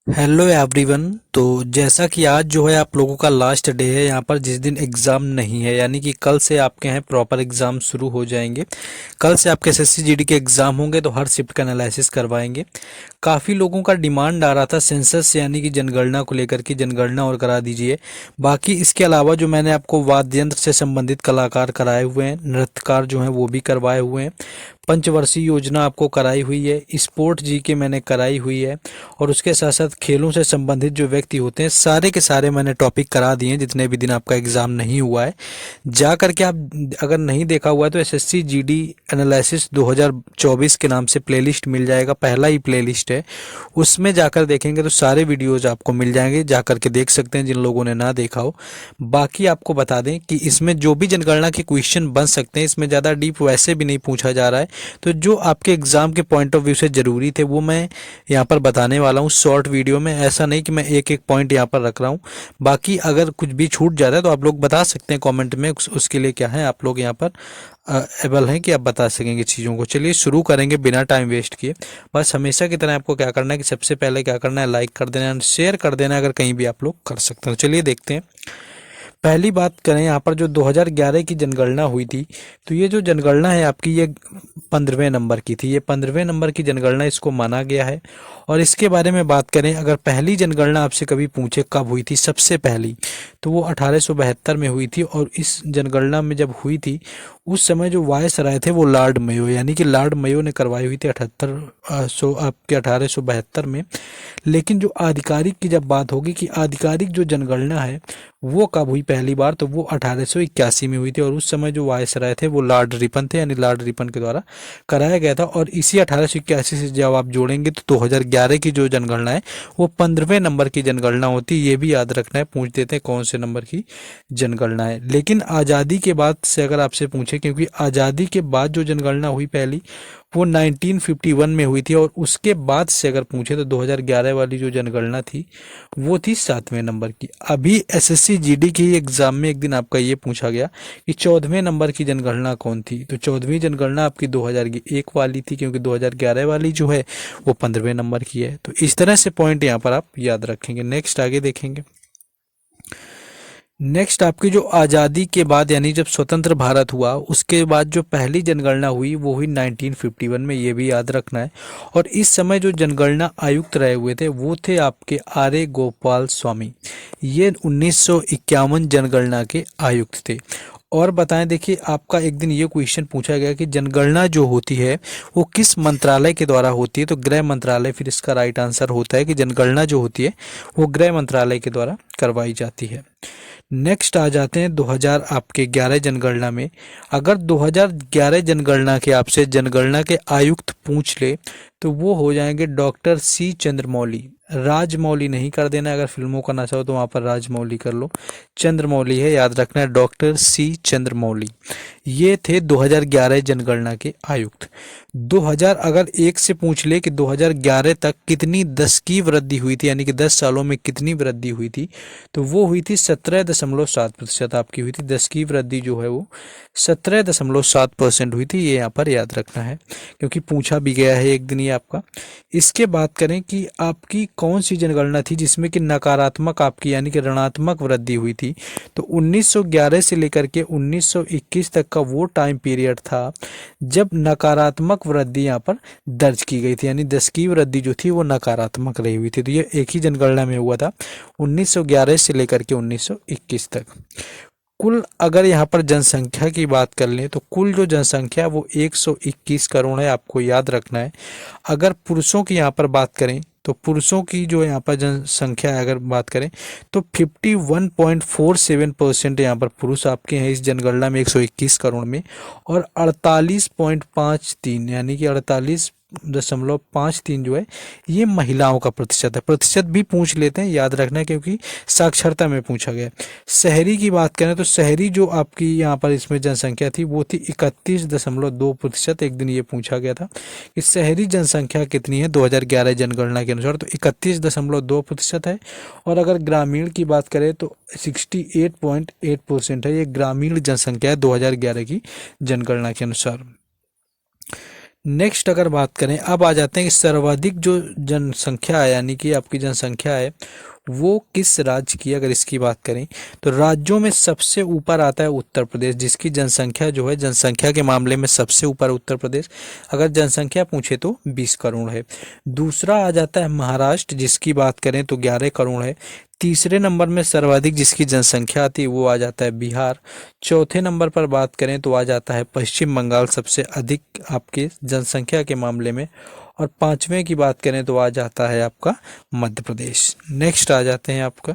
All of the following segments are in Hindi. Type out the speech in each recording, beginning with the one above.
Hello everyone. तो जैसा कि आज जो है आप लोगों का लास्ट डे है यहाँ पर, जिस दिन एग्ज़ाम नहीं है, यानी कि कल से आपके यहाँ प्रॉपर एग्ज़ाम शुरू हो जाएंगे। कल से आपके एसएससी जीडी के एग्ज़ाम होंगे तो हर शिफ्ट का एनालिसिस करवाएंगे। काफ़ी लोगों का डिमांड आ रहा था सेंसस यानी कि जनगणना को लेकर कि जनगणना और करा दीजिए। बाकी इसके अलावा जो मैंने आपको वाद्य यंत्र से संबंधित कलाकार कराए हुए हैं, नृत्यकार जो हैं वो भी करवाए हुए हैं। पंचवर्षीय योजना आपको कराई हुई है, स्पोर्ट जी के मैंने कराई हुई है, और उसके साथ साथ खेलों से संबंधित जो व्यक्ति होते हैं सारे के सारे मैंने टॉपिक करा दिए हैं जितने भी दिन आपका एग्ज़ाम नहीं हुआ है। जा करके आप अगर नहीं देखा हुआ है तो एसएससी जीडी एनालिसिस 2024 के नाम से प्लेलिस्ट मिल जाएगा, पहला ही प्लेलिस्ट है। उसमें जाकर देखेंगे तो सारे वीडियोज़ आपको मिल जाएंगे, जा करके देख सकते हैं जिन लोगों ने ना देखा हो। बाकी आपको बता दें कि इसमें जो भी जनगणना के क्वेश्चन बन सकते हैं, इसमें ज़्यादा डीप वैसे भी नहीं पूछा जा रहा है। तो जो आपके एग्ज़ाम के पॉइंट ऑफ व्यू से ज़रूरी थे वो मैं यहाँ पर बताने वाला हूँ शॉर्ट वीडियो में। ऐसा नहीं कि मैं एक एक पॉइंट यहाँ पर रख रहा हूँ। बाकी अगर कुछ भी छूट जाता है तो आप लोग बता सकते हैं कमेंट में, उसके लिए क्या है, आप लोग यहाँ पर एबल हैं कि आप बता सकेंगे चीज़ों को। चलिए शुरू करेंगे बिना टाइम वेस्ट किए। बस हमेशा की तरह आपको क्या करना है कि सबसे पहले क्या करना है, लाइक कर देना है, शेयर कर देना है अगर कहीं भी आप लोग कर सकते हैं। तो चलिए देखते हैं। पहली बात करें यहाँ पर जो 2011 की जनगणना हुई थी, तो ये जो जनगणना है आपकी ये 15वें नंबर की थी। ये 15वें नंबर की जनगणना इसको माना गया है। और इसके बारे में बात करें, अगर पहली जनगणना आपसे कभी पूछे कब हुई थी सबसे पहली, तो वो 1872 में हुई थी। और इस जनगणना में जब हुई थी उस समय जो वायसराय थे वो लॉर्ड मेयो यानी कि लॉर्ड मेयो ने करवाई हुई थी 1872 में। लेकिन जो आधिकारिक की जब बात होगी कि आधिकारिक जो जनगणना है वो कब हुई पहली बार, तो वो 1881 में हुई थी। और उस समय जो वायसराय थे वो लॉर्ड रिपन थे, यानी लॉर्ड रिपन के द्वारा कराया गया था। और इसी 1881 से जब आप जोड़ेंगे तो 2011 की जो जनगणना है वो 15वें नंबर की जनगणना होती है। ये भी याद रखना है, पूछ देते हैं कौन से नंबर की जनगणना है। लेकिन आज़ादी के बाद से अगर आपसे पूछे, क्योंकि आज़ादी के बाद जो जनगणना हुई पहली वो 1951 में हुई थी। और उसके बाद से अगर पूछे तो 2011 वाली जो जनगणना थी वो थी 7वें नंबर की। अभी एसएससी जीडी के एग्जाम में एक दिन आपका ये पूछा गया कि 14वें नंबर की जनगणना कौन थी, तो 14वीं जनगणना आपकी 2001 वाली थी, क्योंकि 2011 वाली जो है वो 15वें नंबर की है। तो इस तरह से पॉइंट यहाँ पर आप याद रखेंगे। नेक्स्ट आगे देखेंगे। नेक्स्ट आपकी जो आज़ादी के बाद यानी जब स्वतंत्र भारत हुआ उसके बाद जो पहली जनगणना हुई वो हुई 1951 में, ये भी याद रखना है। और इस समय जो जनगणना आयुक्त रहे हुए थे वो थे आपके आर्य गोपाल स्वामी। ये 1951 जनगणना के आयुक्त थे। और बताएं, देखिए आपका एक दिन ये क्वेश्चन पूछा गया कि जनगणना जो होती है वो किस मंत्रालय के द्वारा होती है, तो गृह मंत्रालय फिर इसका राइट आंसर होता है कि जनगणना जो होती है वो गृह मंत्रालय के द्वारा करवाई जाती है। नेक्स्ट आ जाते हैं 2000 आपके 11 जनगणना में। अगर 2011 जनगणना के आपसे जनगणना के आयुक्त पूछ ले तो वो हो जाएंगे डॉक्टर सी चंद्रमौली। राजमौली नहीं कर देना, अगर फिल्मों का नशा हो तो वहाँ पर राजमौली कर लो। चंद्रमौली है, याद रखना है, डॉक्टर सी चंद्रमौली। ये थे 2011 जनगणना के आयुक्त। 2000 अगर एक से पूछ ले कि 2011 तक कितनी 10 की वृद्धि हुई थी, यानी कि 10 सालों में कितनी वृद्धि हुई थी, तो वो हुई थी 17.7% आपकी हुई थी। 10 की वृद्धि जो है वो 17.7% हुई थी। ये यहाँ पर याद रखना है क्योंकि पूछा भी गया है एक दिन ये आपका। इसके बात करें कि आपकी कौन सी जनगणना थी जिसमें कि नकारात्मक आपकी यानी कि ऋणात्मक वृद्धि हुई थी, तो 1911 से लेकर के 1921 तक का वो टाइम पीरियड था जब नकारात्मक वृद्धि यहाँ पर दर्ज की गई थी, यानी 10 की वृद्धि जो थी वो नकारात्मक रही हुई थी। तो ये एक ही जनगणना में हुआ था 1911 से लेकर के 1921 तक। कुल अगर यहाँ पर जनसंख्या की बात कर लें तो कुल जो जनसंख्या है वो 121 करोड़ है, आपको याद रखना है। अगर पुरुषों की यहाँ पर बात करें तो पुरुषों की जो यहाँ पर जनसंख्या है अगर बात करें तो 51.47% यहाँ पर पुरुष आपके हैं इस जनगणना में 121 करोड़ में। और 48.53 यानी कि 48.53 जो है ये महिलाओं का प्रतिशत है। प्रतिशत भी पूछ लेते हैं, याद रखना है, क्योंकि साक्षरता में पूछा गया है। शहरी की बात करें तो शहरी जो आपकी यहाँ पर इसमें जनसंख्या थी वो थी 31.2%। एक दिन ये पूछा गया था कि शहरी जनसंख्या कितनी है 2011 जनगणना के अनुसार, तो 31.2% है। और अगर ग्रामीण की बात करें तो 68.8% है, ये ग्रामीण जनसंख्या है 2011 की जनगणना के अनुसार। नेक्स्ट अगर बात करें, अब आ जाते हैं कि सर्वाधिक जो जनसंख्या है यानी कि आपकी जनसंख्या है वो किस राज्य की, अगर इसकी बात करें तो राज्यों में सबसे ऊपर आता है उत्तर प्रदेश, जिसकी जनसंख्या जो है, जनसंख्या के मामले में सबसे ऊपर उत्तर प्रदेश, अगर जनसंख्या पूछे तो 20 करोड़ है। दूसरा आ जाता है महाराष्ट्र, जिसकी बात करें तो 11 करोड़ है। तीसरे नंबर में सर्वाधिक जिसकी जनसंख्या आती है वो आ जाता है बिहार। चौथे नंबर पर बात करें तो आ जाता है पश्चिम बंगाल, सबसे अधिक आपके जनसंख्या के मामले में। और पांचवें की बात करें तो आ जाता है आपका मध्य प्रदेश। नेक्स्ट आ जाते हैं आपका,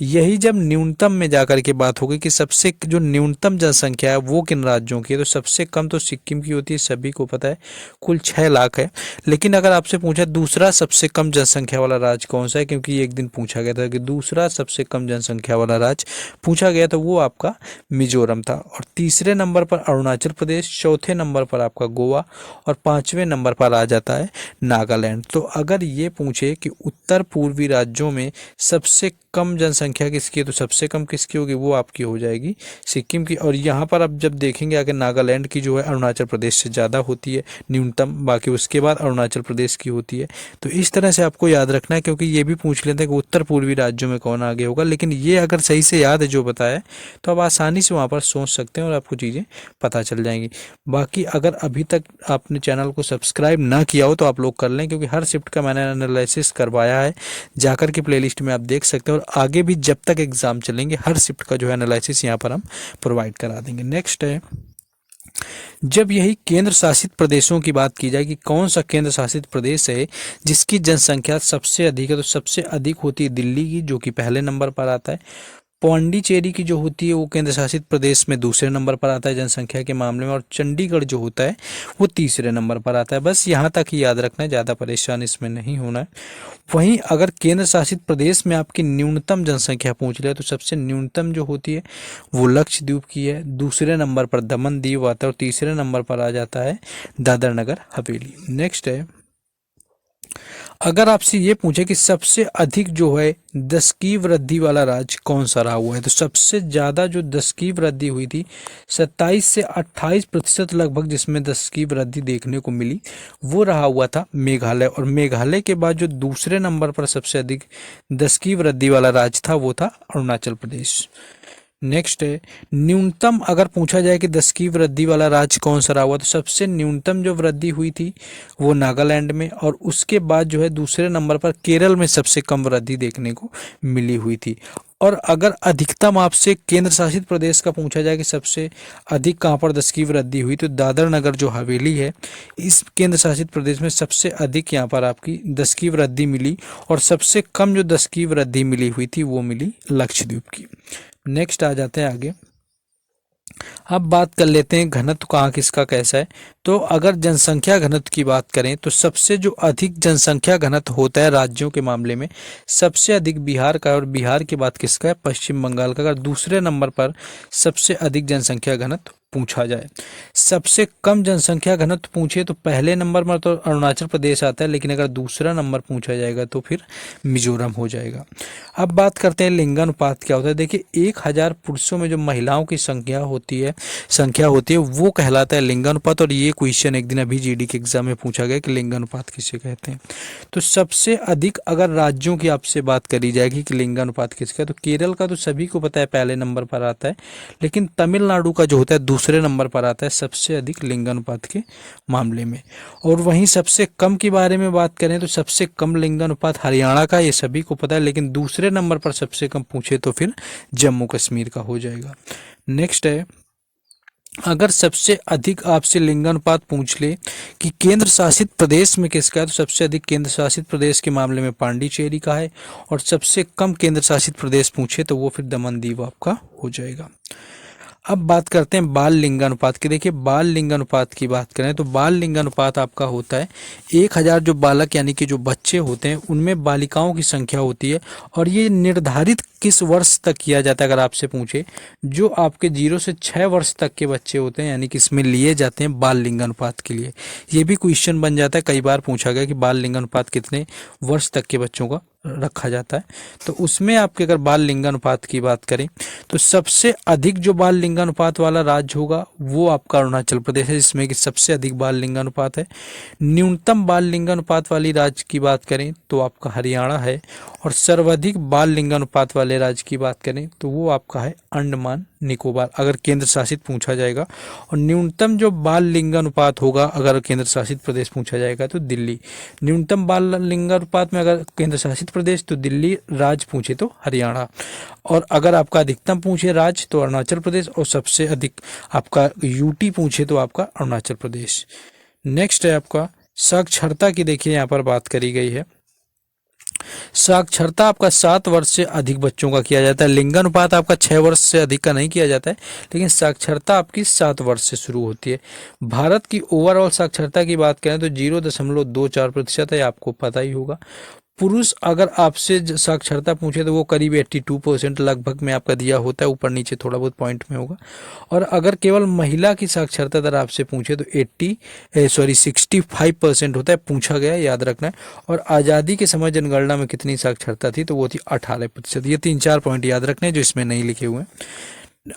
यही जब न्यूनतम में जाकर के बात होगी कि सबसे जो न्यूनतम जनसंख्या है वो किन राज्यों की है, तो सबसे कम तो सिक्किम की होती है, सभी को पता है, कुल 6 लाख है। लेकिन अगर आपसे पूछा दूसरा सबसे कम जनसंख्या वाला राज्य कौन सा है, क्योंकि ये एक दिन पूछा गया था कि दूसरा सबसे कम जनसंख्या वाला राज्य पूछा गया, तो वो आपका मिजोरम था। और तीसरे नंबर पर अरुणाचल प्रदेश, चौथे नंबर पर आपका गोवा, और पांचवें नंबर पर आ जाता है नागालैंड। तो अगर ये पूछे कि उत्तर पूर्वी राज्यों में सबसे कम जनसंख्या किसकी है, तो सबसे कम किसकी होगी, वो आपकी हो जाएगी सिक्किम की। और यहाँ पर अब जब देखेंगे आगे, नागालैंड की जो है अरुणाचल प्रदेश से ज़्यादा होती है न्यूनतम, बाकी उसके बाद अरुणाचल प्रदेश की होती है। तो इस तरह से आपको याद रखना है, क्योंकि ये भी पूछ लेते हैं कि उत्तर पूर्वी राज्यों में कौन आगे होगा, लेकिन ये अगर सही से याद है जो बताया है तो आप आसानी से वहाँ पर सोच सकते हैं और आपको चीज़ें पता चल जाएंगी। बाकी अगर अभी तक आपने चैनल को सब्सक्राइब ना किया हो तो आप लोग कर लें, क्योंकि हर शिफ्ट का मैंने एनालिसिस करवाया है, जाकर के प्लेलिस्ट में आप देख सकते हैं। और आगे भी जब तक एग्जाम चलेंगे हर शिफ्ट का जो है एनालिसिस यहाँ पर हम प्रोवाइड करा देंगे। नेक्स्ट है, जब यही केंद्र शासित प्रदेशों की बात की जाए कि कौन सा केंद्र शासित प्रदेश है जिसकी जनसंख्या सबसे अधिक है, तो सबसे अधिक होती है दिल्ली की, जो कि पहले नंबर पर आता है। पौंडीचेरी की जो होती है वो केंद्र शासित प्रदेश में दूसरे नंबर पर आता है जनसंख्या के मामले में। और चंडीगढ़ जो होता है वो तीसरे नंबर पर आता है। बस यहाँ तक ही याद रखना है, ज़्यादा परेशान इसमें नहीं होना है। वहीं अगर केंद्र शासित प्रदेश में आपकी न्यूनतम जनसंख्या पूछ ले तो सबसे न्यूनतम जो होती है वो लक्षद्वीप की है, दूसरे नंबर पर दमन दीव आता है, और तीसरे नंबर पर आ जाता है दादर नगर हवेली। नेक्स्ट है, अगर आपसे ये पूछे कि सबसे अधिक जो है 10 की वृद्धि वाला राज्य कौन सा रहा हुआ है, तो सबसे ज़्यादा जो 10 की वृद्धि हुई थी 27 से 28% लगभग, जिसमें 10 की वृद्धि देखने को मिली, वो रहा हुआ था मेघालय। और मेघालय के बाद जो दूसरे नंबर पर सबसे अधिक 10 की वृद्धि वाला राज्य था वो था अरुणाचल प्रदेश। नेक्स्ट है, न्यूनतम अगर पूछा जाए कि 10 की वृद्धि वाला राज्य कौन सा रहा हुआ, तो सबसे न्यूनतम जो वृद्धि हुई थी वो नागालैंड में, और उसके बाद जो है दूसरे नंबर पर केरल में सबसे कम वृद्धि देखने को मिली हुई थी। और अगर अधिकतम आपसे केंद्र शासित प्रदेश का पूछा जाए कि सबसे अधिक कहाँ पर 10 की वृद्धि हुई, तो दादर नगर जो हवेली है इस केंद्र शासित प्रदेश में सबसे अधिक यहाँ पर आपकी 10 की वृद्धि मिली। और सबसे कम जो 10 की वृद्धि मिली हुई थी वो मिली लक्षद्वीप की। नेक्स्ट आ जाते हैं आगे, अब बात कर लेते हैं घनत्व कहाँ किसका कैसा है। तो अगर जनसंख्या घनत्व की बात करें तो सबसे जो अधिक जनसंख्या घनत्व होता है राज्यों के मामले में, सबसे अधिक बिहार का है, और बिहार के बाद किसका है, पश्चिम बंगाल का। अगर दूसरे नंबर पर सबसे अधिक जनसंख्या घनत्व पूछा जाए, सबसे कम जनसंख्या घनत्व पूछे तो पहले नंबर पर तो अरुणाचल प्रदेश आता है, लेकिन अगर दूसरा नंबर पूछा जाएगा तो फिर मिजोरम हो जाएगा। अब बात करते हैं लिंगानुपात क्या होता है। देखिए 1000 पुरुषों में जो महिलाओं की संख्या होती है वो कहलाता है लिंगानुपात। और ये क्वेश्चन एक दिन अभी जीडी के एग्जाम में पूछा गया कि लिंगानुपात किसे कहते हैं। तो सबसे अधिक अगर राज्यों की आपसे बात करी जाएगी कि लिंगानुपात किसका है, तो केरल का तो सभी को पता है पहले नंबर पर आता है, लेकिन तमिलनाडु का जो होता है दूसरे नंबर पर आता है सबसे अधिक लिंगानुपात के मामले में। और वहीं सबसे कम के बारे में बात करें तो सबसे कम लिंगानुपात हरियाणा का, ये सभी को पता है, लेकिन दूसरे नंबर पर सबसे कम पूछे तो फिर जम्मू कश्मीर का हो जाएगा। नेक्स्ट है, अगर सबसे अधिक आपसे लिंगानुपात पूछ ले कि केंद्र शासित प्रदेश में किसका है, तो सबसे अधिक केंद्र शासित प्रदेश के मामले में पांडिचेरी का है। और सबसे कम केंद्र शासित प्रदेश पूछे तो वो फिर दमन दीव आपका हो जाएगा। अब बात करते हैं बाल लिंगानुपात की। देखिए बाल लिंगानुपात की बात करें तो बाल लिंगानुपात आपका होता है 1000 जो बालक यानी कि जो बच्चे होते हैं उनमें बालिकाओं की संख्या होती है। और ये निर्धारित किस वर्ष तक किया जाता है, अगर आपसे पूछे, जो आपके 0 से 6 वर्ष तक के बच्चे होते हैं यानी कि इसमें लिए जाते हैं बाल लिंगानुपात के लिए। ये भी क्वेश्चन बन जाता है, कई बार पूछा गया कि बाल लिंगानुपात कितने वर्ष तक के बच्चों का रखा जाता है। तो उसमें आपके अगर बाल लिंगानुपात की बात करें तो सबसे अधिक जो बाल लिंगानुपात वाला राज्य होगा वो आपका अरुणाचल प्रदेश है, जिसमें कि सबसे अधिक बाल लिंगानुपात है। न्यूनतम बाल लिंगानुपात वाली राज्य की बात करें तो आपका हरियाणा है, और सर्वाधिक बाल लिंगानुपात वाले राज्य की बात करें तो वो आपका है अंडमान निकोबार, अगर केंद्र शासित पूछा जाएगा। और न्यूनतम जो बाल लिंगानुपात होगा अगर केंद्र शासित प्रदेश पूछा जाएगा तो दिल्ली। न्यूनतम बाल लिंगानुपात में अगर केंद्र शासित प्रदेश तो दिल्ली, राज्य पूछे तो हरियाणा, और अगर आपका अधिकतम पूछे राज्य तो अरुणाचल प्रदेश, और सबसे अधिक आपका यूटी पूछे तो आपका अरुणाचल प्रदेश। नेक्स्ट है आपका साक्षरता की, देखिए यहाँ पर बात करी गई है। साक्षरता आपका 7 वर्ष से अधिक बच्चों का किया जाता है। लिंगानुपात आपका 6 वर्ष से अधिक का नहीं किया जाता है, लेकिन साक्षरता आपकी 7 वर्ष से शुरू होती है। भारत की ओवरऑल साक्षरता की बात करें तो 0.24% है, आपको पता ही होगा। पुरुष अगर आपसे साक्षरता पूछे तो वो करीब 82% लगभग में आपका दिया होता है, ऊपर नीचे थोड़ा बहुत पॉइंट में होगा। और अगर केवल महिला की साक्षरता दर आपसे पूछे तो 65% होता है, पूछा गया, याद रखना है। और आज़ादी के समय जनगणना में कितनी साक्षरता थी तो वो थी 18%। ये 3-4 पॉइंट याद रखने हैं जो इसमें नहीं लिखे हुए हैं।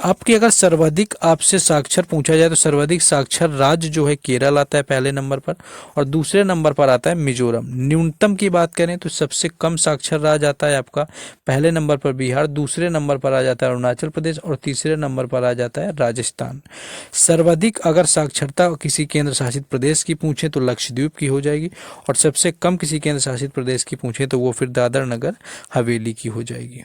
आपकी अगर सर्वाधिक आपसे साक्षर पूछा जाए तो सर्वाधिक साक्षर राज्य जो है केरल आता है पहले नंबर पर, और दूसरे नंबर पर आता है मिजोरम। न्यूनतम की बात करें तो सबसे कम साक्षर राज्य आता है आपका पहले नंबर पर बिहार, दूसरे नंबर पर आ जाता है अरुणाचल प्रदेश, और तीसरे नंबर पर आ जाता है राजस्थान। सर्वाधिक अगर साक्षरता किसी केंद्र शासित प्रदेश की पूछे तो लक्षद्वीप की हो जाएगी, और सबसे कम किसी केंद्र शासित प्रदेश की पूछे तो वो फिर दादर नगर हवेली की हो जाएगी।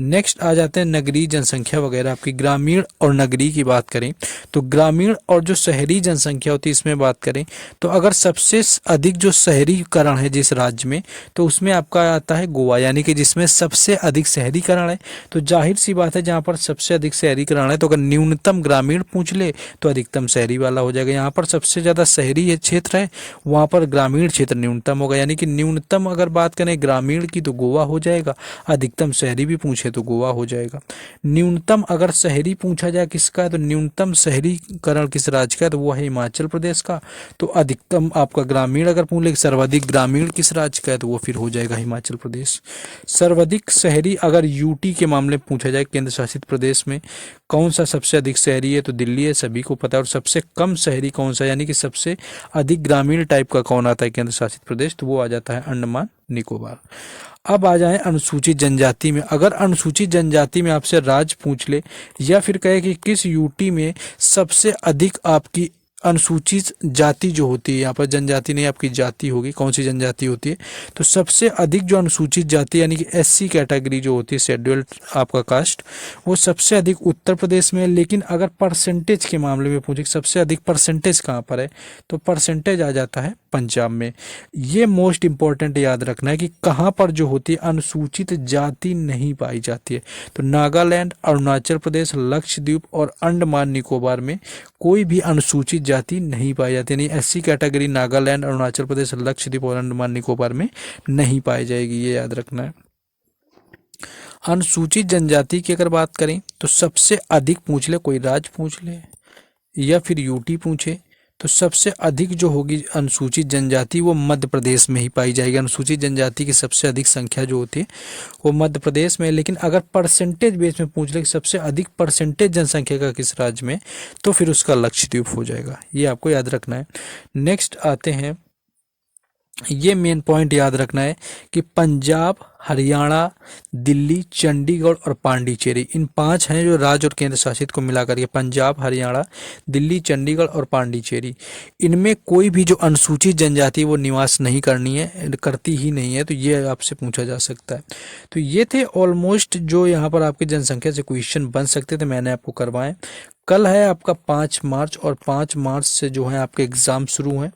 नेक्स्ट आ जाते हैं नगरीय जनसंख्या वगैरह। आपकी ग्रामीण और नगरीय की बात करें तो ग्रामीण और जो शहरी जनसंख्या होती है इसमें बात करें तो अगर सबसे अधिक जो शहरीकरण है जिस राज्य में तो उसमें आपका आता है गोवा, यानी कि जिसमें सबसे अधिक शहरीकरण है। तो जाहिर सी बात है जहाँ पर सबसे अधिक शहरीकरण है तो अगर न्यूनतम ग्रामीण पूछ ले तो अधिकतम शहरी वाला हो जाएगा। यहाँ पर सबसे ज़्यादा शहरी क्षेत्र है, वहाँ पर ग्रामीण क्षेत्र न्यूनतम होगा, यानी कि न्यूनतम अगर बात करें ग्रामीण की तो गोवा हो जाएगा, अधिकतम शहरी भी पूछे तो गोवा हो जाएगा। न्यूनतम अगर शहरी पूछा जाए किसका है तो न्यूनतम शहरीकरण किस राज्य का है तो वो है हिमाचल प्रदेश का। तो अधिकतम आपका ग्रामीण अगर पूछ ले सर्वाधिक ग्रामीण किस राज्य का है तो वो फिर हो जाएगा हिमाचल प्रदेश। सर्वाधिक शहरी अगर यूटी के मामले में पूछा जाए केंद्र शासित प्रदेश में कौन सा सबसे अधिक शहरी है तो दिल्ली है, सभी को पता है। और सबसे कम शहरी कौन सा, यानी कि सबसे अधिक ग्रामीण टाइप का कौन आता है केंद्र शासित प्रदेश तो वो आ जाता है अंडमान निकोबार। अब आ जाए अनुसूचित जनजाति में। अगर अनुसूचित जनजाति में आपसे राज्य पूछ ले या फिर कहे कि किस यूटी में सबसे अधिक आपकी अनुसूचित जाति जो होती है, यहाँ पर जनजाति नहीं आपकी जाति होगी, कौन सी जनजाति होती है तो सबसे अधिक जो अनुसूचित जाति यानी कि एससी कैटेगरी जो होती है शेड्यूल्ड आपका कास्ट वो सबसे अधिक उत्तर प्रदेश में है। लेकिन अगर परसेंटेज के मामले में पूछे सबसे अधिक परसेंटेज कहाँ पर है तो परसेंटेज आ जाता है पंजाब में। ये मोस्ट इंपॉर्टेंट याद रखना है कि कहाँ पर जो होती है अनुसूचित जाति नहीं पाई जाती है। तो नागालैंड, अरुणाचल प्रदेश, लक्षद्वीप और अंडमान निकोबार में कोई भी अनुसूचित जाति नहीं पाई जाती, यानी एससी कैटेगरी नागालैंड, अरुणाचल प्रदेश, लक्षद्वीप और अंडमान निकोबार में नहीं पाई जाएगी, ये याद रखना है। अनुसूचित जनजाति की अगर बात करें तो सबसे अधिक पूछ ले, कोई राज्य पूछ ले या फिर यूटी पूछे तो सबसे अधिक जो होगी अनुसूचित जनजाति वो मध्य प्रदेश में ही पाई जाएगी। अनुसूचित जनजाति की सबसे अधिक संख्या जो होती है वो मध्य प्रदेश में। लेकिन अगर परसेंटेज बेस में पूछ ले सबसे अधिक परसेंटेज जनसंख्या का किस राज्य में तो फिर उसका लक्षद्वीप हो जाएगा, ये आपको याद रखना है। नेक्स्ट आते हैं, ये मेन पॉइंट याद रखना है कि पंजाब, हरियाणा, दिल्ली, चंडीगढ़ और पांडिचेरी इन 5 हैं जो राज्य और केंद्र शासित को मिलाकर के पंजाब, हरियाणा, दिल्ली, चंडीगढ़ और पांडिचेरी, इनमें कोई भी जो अनुसूचित जनजाति वो निवास नहीं करती ही नहीं है। तो ये आपसे पूछा जा सकता है। तो ये थे ऑलमोस्ट जो यहाँ पर आपकी जनसंख्या से क्वेश्चन बन सकते थे, मैंने आपको करवाए। कल है आपका 5 मार्च और 5 मार्च से जो है आपके एग्ज़ाम शुरू हैं।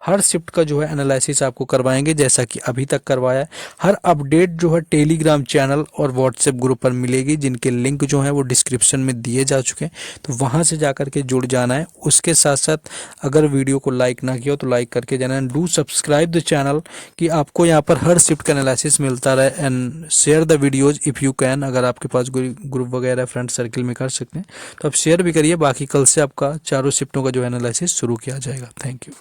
हर शिफ्ट का जो है एनालिसिस आपको करवाएंगे जैसा कि अभी तक करवाया है। हर अपडेट जो है टेलीग्राम चैनल और व्हाट्सएप ग्रुप पर मिलेगी, जिनके लिंक जो है वो डिस्क्रिप्शन में दिए जा चुके हैं, तो वहां से जाकर के जुड़ जाना है। उसके साथ साथ अगर वीडियो को लाइक ना किया हो तो लाइक करके जाना है। डू सब्सक्राइब द चैनल कि आपको यहाँ पर हर शिफ्ट का एनालिसिस मिलता रहे। And share the videos if you can, अगर आपके पास ग्रुप वगैरह फ्रेंड सर्किल में कर सकते हैं तो आप शेयर भी करिए। बाकी कल से आपका चारों शिफ्टों का जो एनालिसिस शुरू किया जाएगा। Thank you.